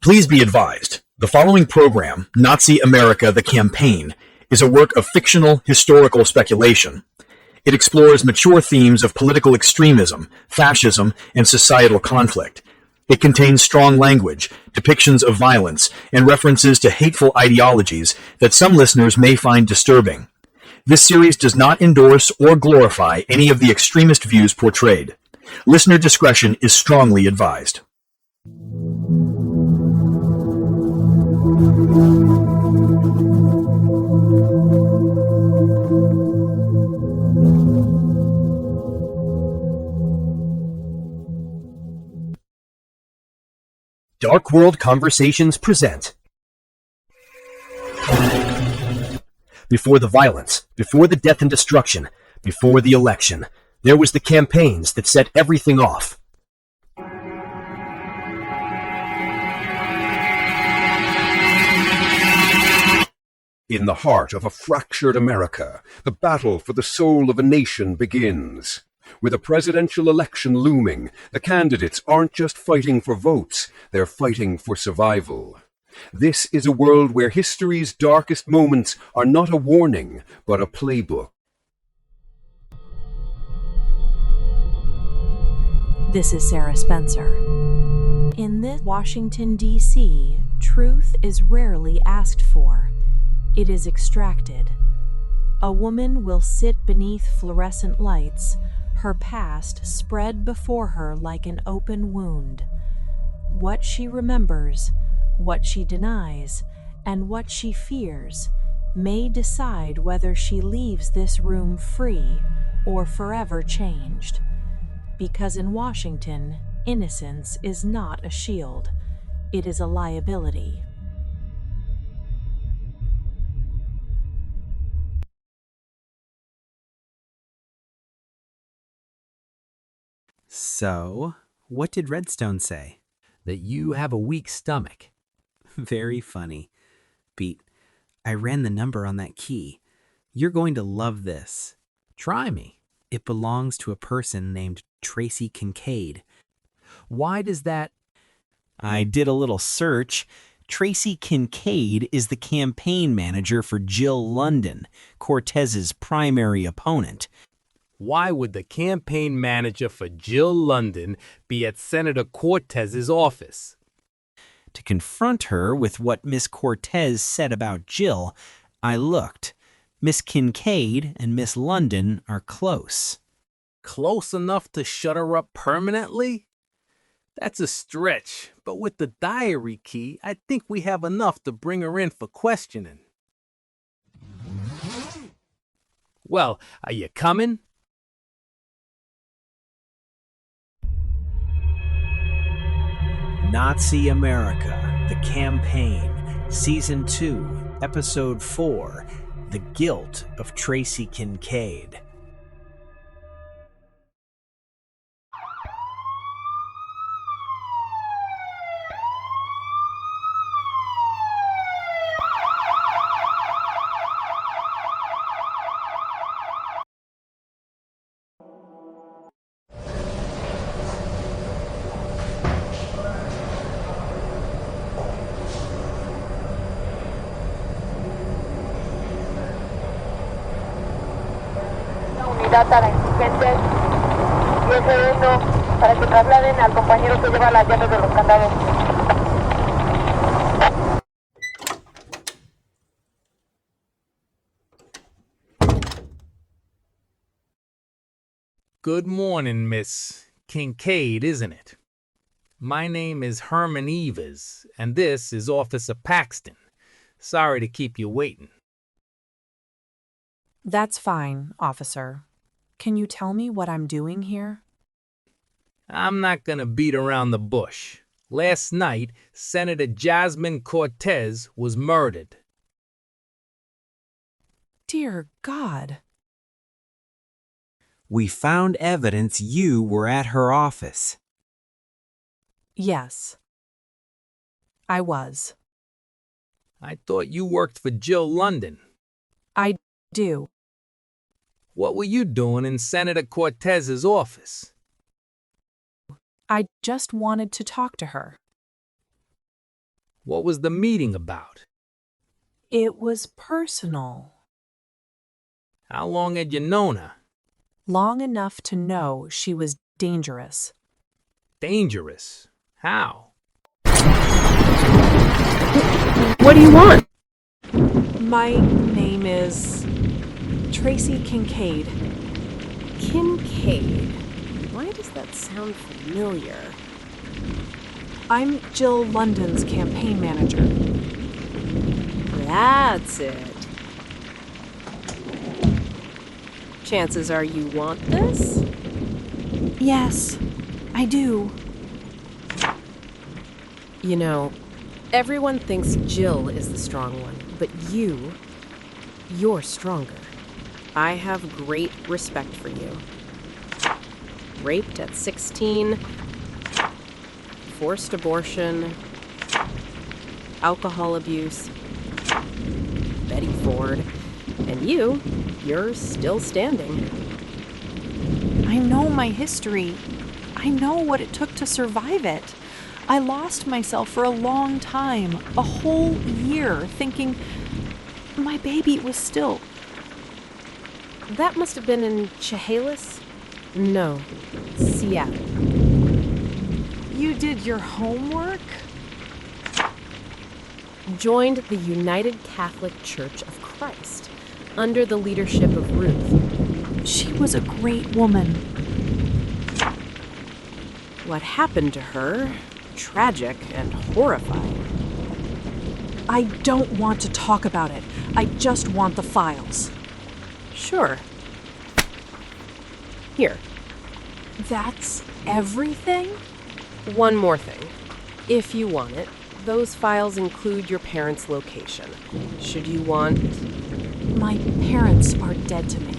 Please be advised, the following program, Nazi America: The Campaign, is a work of fictional historical speculation. It explores mature themes of political extremism, fascism, and societal conflict. It contains strong language, depictions of violence, and references to hateful ideologies that some listeners may find disturbing. This series does not endorse or glorify any of the extremist views portrayed. Listener discretion is strongly advised. Dark World Conversations present. Before the violence, before the death and destruction, before the election, there was the campaigns that set everything off. In the heart of a fractured America, the battle for the soul of a nation begins. With a presidential election looming, the candidates aren't just fighting for votes, they're fighting for survival. This is a world where history's darkest moments are not a warning, but a playbook. This is Sarah Spencer. In this Washington, D.C., truth is rarely asked for. It is extracted. A woman will sit beneath fluorescent lights, her past spread before her like an open wound. What she remembers, what she denies, and what she fears may decide whether she leaves this room free or forever changed. Because in Washington, innocence is not a shield, it is a liability. So, what did Redstone say? That you have a weak stomach. Very funny. Pete, I ran the number on that key. You're going to love this. Try me. It belongs to a person named Tracy Kincaid. Why does that... I did a little search. Tracy Kincaid is the campaign manager for Jill London, Cortez's primary opponent. Why would the campaign manager for Jill London be at Senator Cortez's office? To confront her with what Miss Cortez said about Jill, I looked. Miss Kincaid and Miss London are close. Close enough to shut her up permanently? That's a stretch, but with the diary key, I think we have enough to bring her in for questioning. Well, are you coming? Nazi America: The Campaign, Season 2, Episode 4, The Guilt of Tracy Kincaid. A la insurgentes 10 segundos para que trasladen al compañero que lleva las llaves de los candados. Good morning, Miss Kincaid, isn't it? My name is Herman Evers, and this is Officer Paxton. Sorry to keep you waiting. That's fine, officer. Can you tell me what I'm doing here? I'm not going to beat around the bush. Last night, Senator Jasmine Cortez was murdered. Dear God. We found evidence you were at her office. Yes. I was. I thought you worked for Jill London. I do. What were you doing in Senator Cortez's office? I just wanted to talk to her. What was the meeting about? It was personal. How long had you known her? Long enough to know she was dangerous. Dangerous? How? What do you want? My name is Tracy Kincaid. Kincaid. Why does that sound familiar? I'm Jill London's campaign manager. That's it. Chances are you want this? Yes, I do. You know, everyone thinks Jill is the strong one, but you're stronger. I have great respect for you. Raped at 16, forced abortion, alcohol abuse, Betty Ford, and you're still standing. I know my history. I know what it took to survive it. I lost myself for a long time, a whole year, thinking my baby was still... That must have been in Chehalis? No, Seattle. You did your homework? Joined the United Catholic Church of Christ under the leadership of Ruth. She was a great woman. What happened to her? Tragic and horrifying. I don't want to talk about it. I just want the files. Sure. Here. That's everything? One more thing. If you want it, those files include your parents' location. Should you want... My parents are dead to me.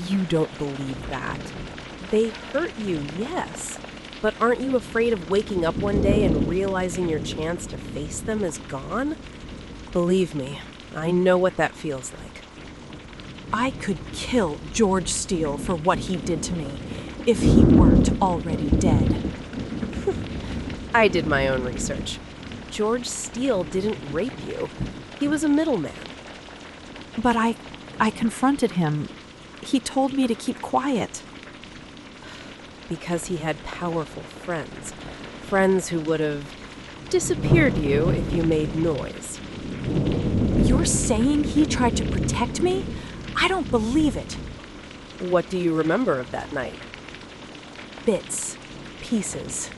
You don't believe that. They hurt you, yes. But aren't you afraid of waking up one day and realizing your chance to face them is gone? Believe me, I know what that feels like. I could kill George Steele for what he did to me, if he weren't already dead. I did my own research. George Steele didn't rape you. He was a middleman. But I confronted him. He told me to keep quiet. Because he had powerful friends. Friends who would have disappeared you if you made noise. You're saying he tried to protect me? I don't believe it. What do you remember of that night? Bits. Pieces.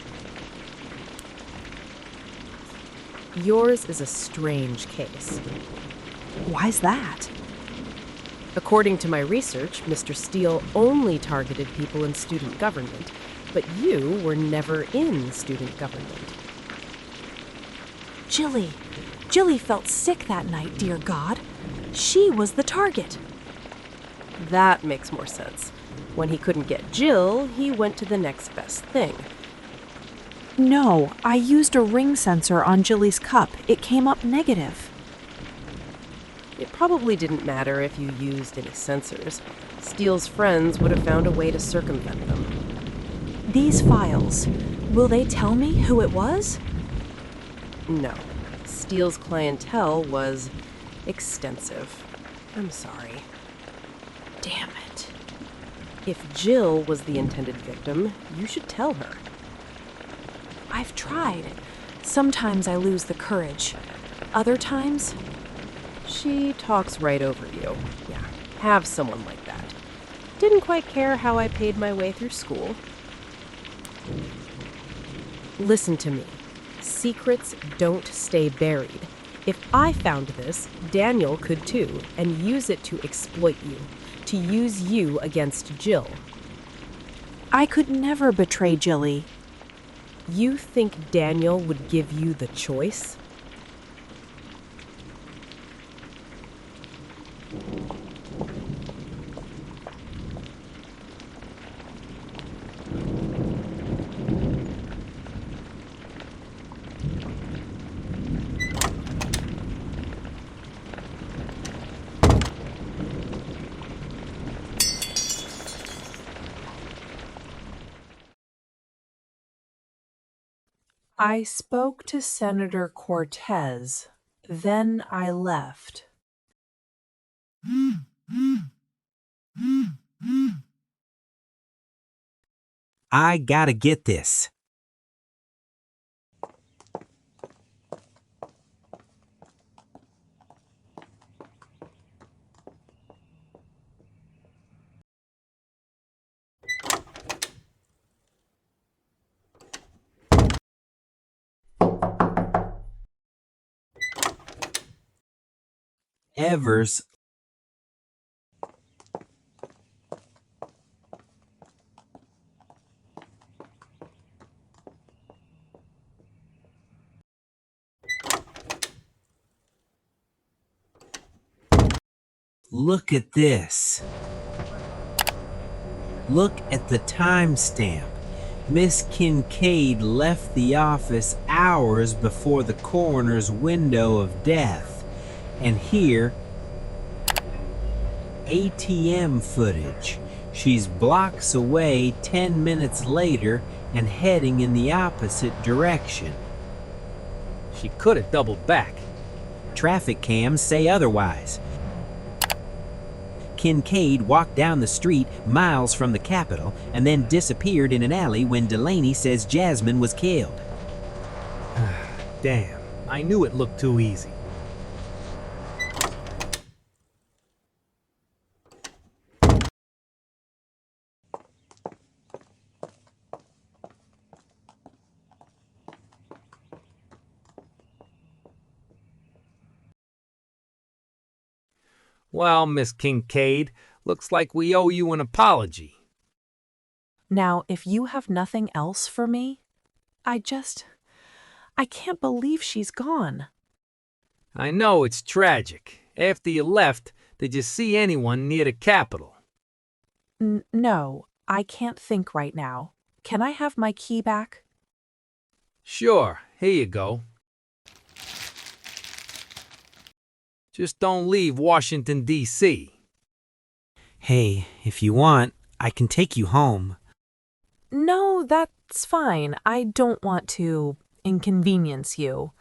Yours is a strange case. Why's that? According to my research, Mr. Steele only targeted people in student government, but you were never in student government. Jilly felt sick that night, dear God. She was the target. That makes more sense. When he couldn't get Jill, he went to the next best thing. No, I used a ring sensor on Jilly's cup. It came up negative. It probably didn't matter if you used any sensors. Steele's friends would have found a way to circumvent them. These files, will they tell me who it was? No. Steele's clientele was extensive. I'm sorry. Damn it. If Jill was the intended victim, you should tell her. I've tried. Sometimes I lose the courage. Other times... She talks right over you. Yeah, have someone like that. Didn't quite care how I paid my way through school. Listen to me. Secrets don't stay buried. If I found this, Daniel could too, and use it to exploit you, to use you against Jill. I could never betray Jilly. You think Daniel would give you the choice? I spoke to Senator Cortez. Then I left. I gotta get this. Evers. Look at this. Look at the timestamp. Miss Kincaid left the office hours before the coroner's window of death. And here, ATM footage. She's blocks away 10 minutes later and heading in the opposite direction. She could have doubled back. Traffic cams say otherwise. Kincaid walked down the street miles from the Capitol and then disappeared in an alley when Delaney says Jasmine was killed. Damn, I knew it looked too easy. Well, Miss Kincaid, looks like we owe you an apology. Now, if you have nothing else for me, I can't believe she's gone. I know it's tragic. After you left, did you see anyone near the Capitol? No, I can't think right now. Can I have my key back? Sure, here you go. Just don't leave Washington, D.C. Hey, if you want, I can take you home. No, that's fine. I don't want to inconvenience you.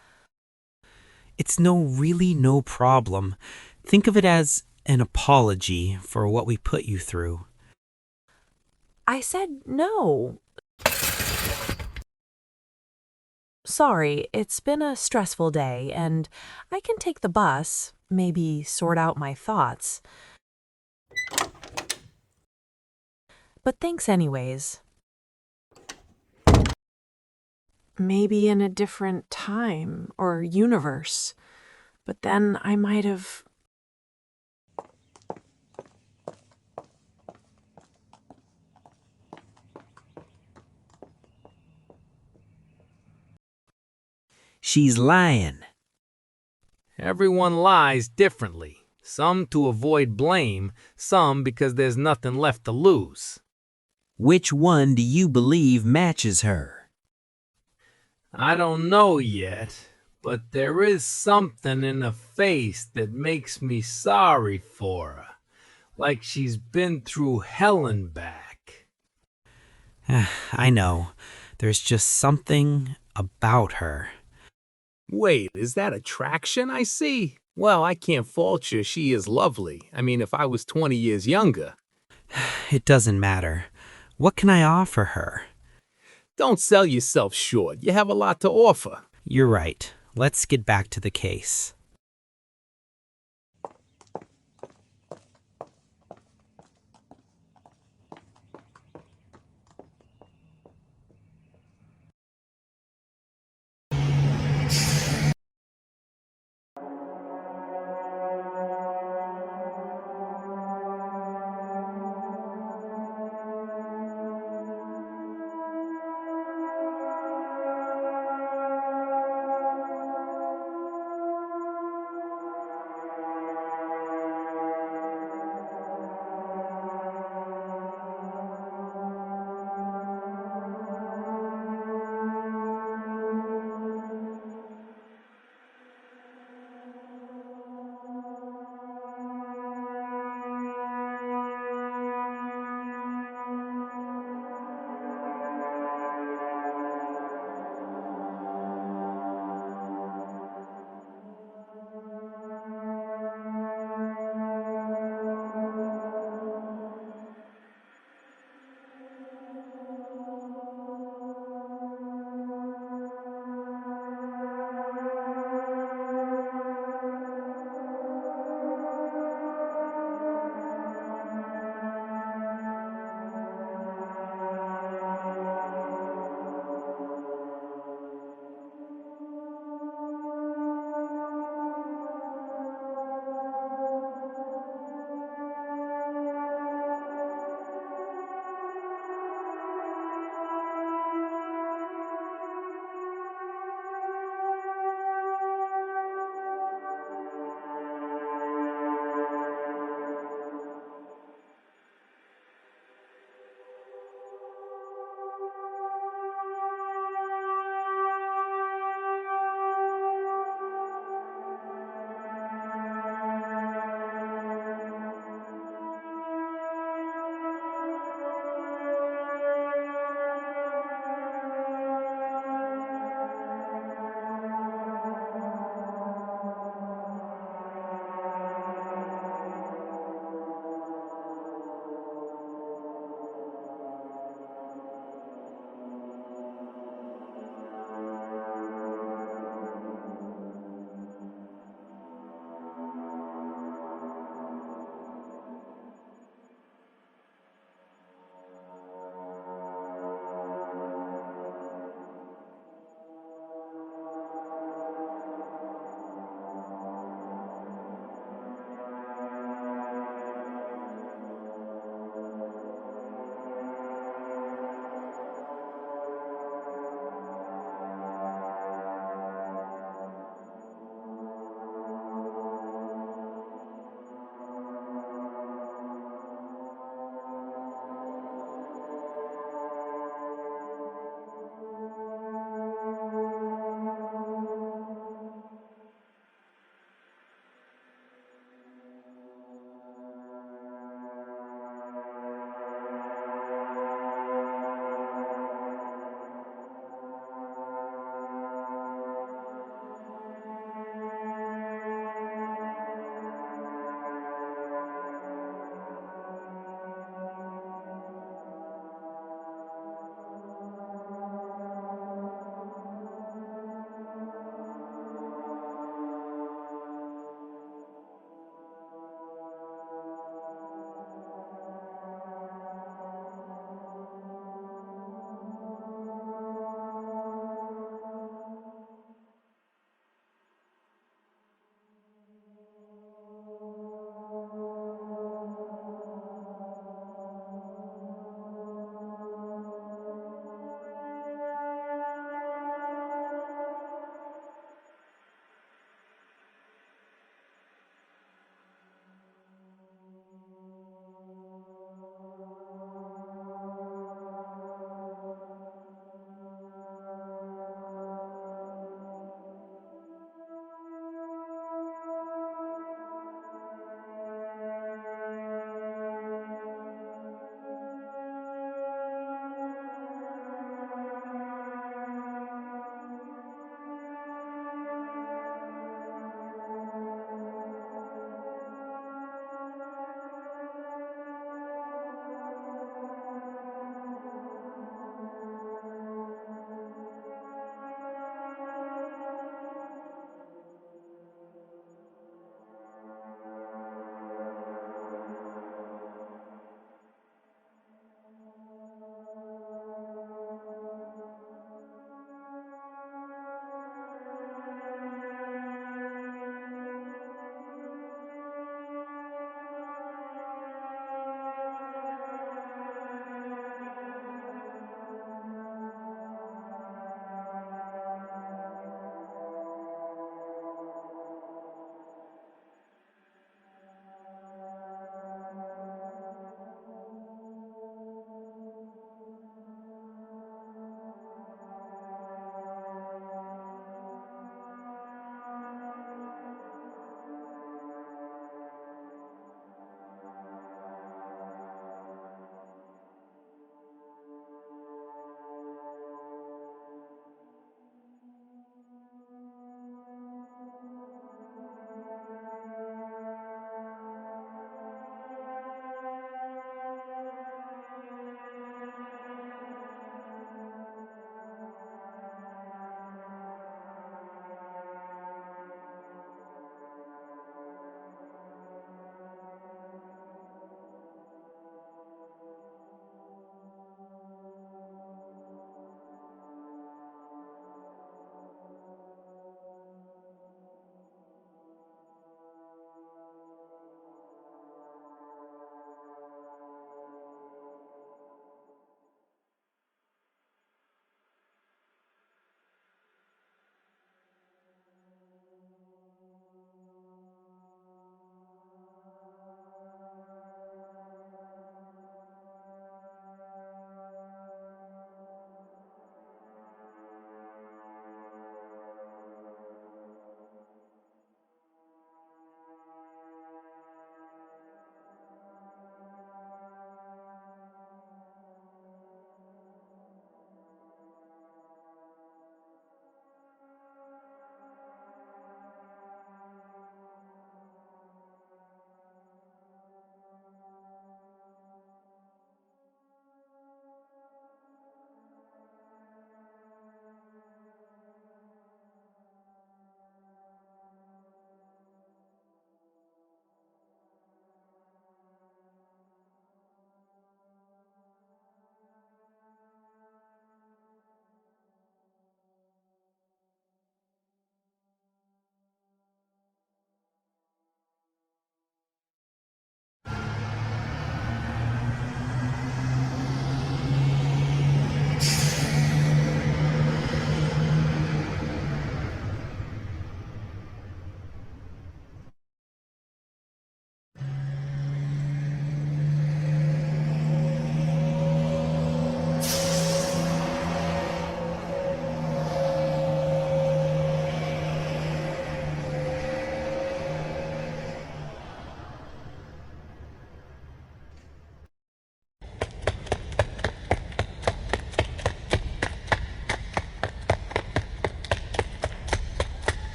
It's really no problem. Think of it as an apology for what we put you through. I said no. Sorry, it's been a stressful day, and I can take the bus, maybe sort out my thoughts. But thanks anyways. Maybe in a different time or universe, but then I might have... She's lying. Everyone lies differently. Some to avoid blame, some because there's nothing left to lose. Which one do you believe matches her? I don't know yet, but there is something in her face that makes me sorry for her. Like she's been through hell and back. I know. There's just something about her. Wait, is that attraction I see? Well, I can't fault you. She is lovely. I mean, if I was 20 years younger. It doesn't matter. What can I offer her? Don't sell yourself short. You have a lot to offer. You're right. Let's get back to the case.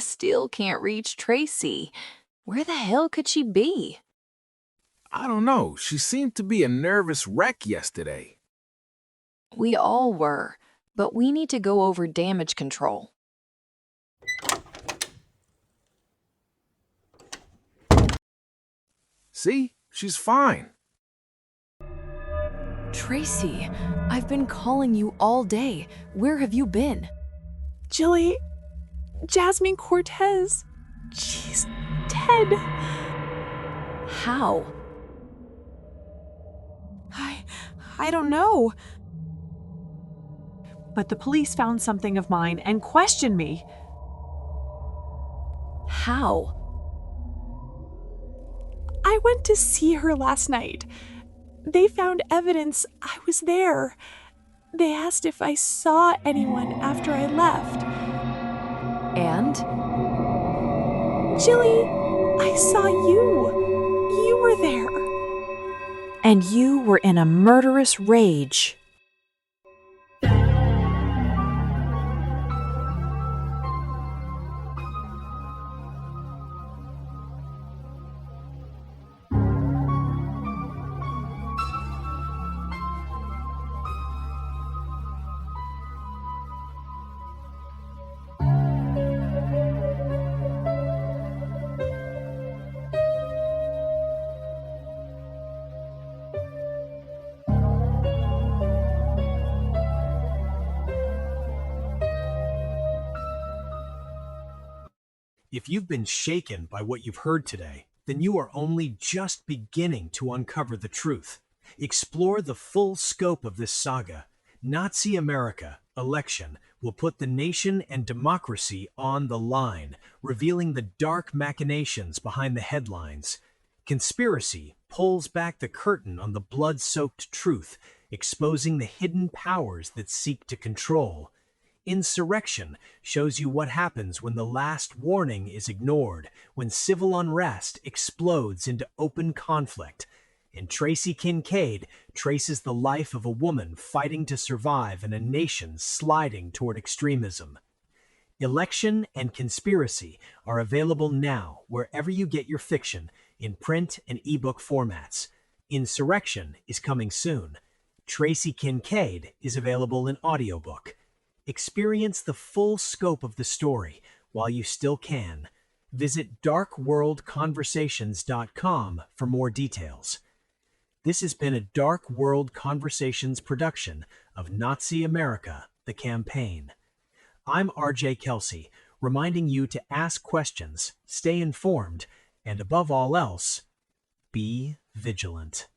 still can't reach Tracy. Where the hell could she be? I don't know. She seemed to be a nervous wreck yesterday. We all were, but we need to go over damage control. See? She's fine. Tracy, I've been calling you all day. Where have you been? Jilly, Jasmine Cortez, she's dead. How? I don't know. But the police found something of mine and questioned me. How? I went to see her last night. They found evidence I was there. They asked if I saw anyone after I left. And? Jilly, I saw you. You were there. And you were in a murderous rage. If you've been shaken by what you've heard today, then you are only just beginning to uncover the truth. Explore the full scope of this saga. Nazi America, Election, will put the nation and democracy on the line, revealing the dark machinations behind the headlines. Conspiracy pulls back the curtain on the blood-soaked truth, exposing the hidden powers that seek to control. Insurrection shows you what happens when the last warning is ignored, when civil unrest explodes into open conflict. And Tracy Kincaid traces the life of a woman fighting to survive in a nation sliding toward extremism. Election and Conspiracy are available now wherever you get your fiction, in print and ebook formats. Insurrection is coming soon. Tracy Kincaid is available in audiobook. Experience the full scope of the story while you still can. Visit darkworldconversations.com for more details. This has been a Dark World Conversations production of Nazi America, the Campaign. I'm RJ Kelsey, reminding you to ask questions, stay informed, and above all else, be vigilant.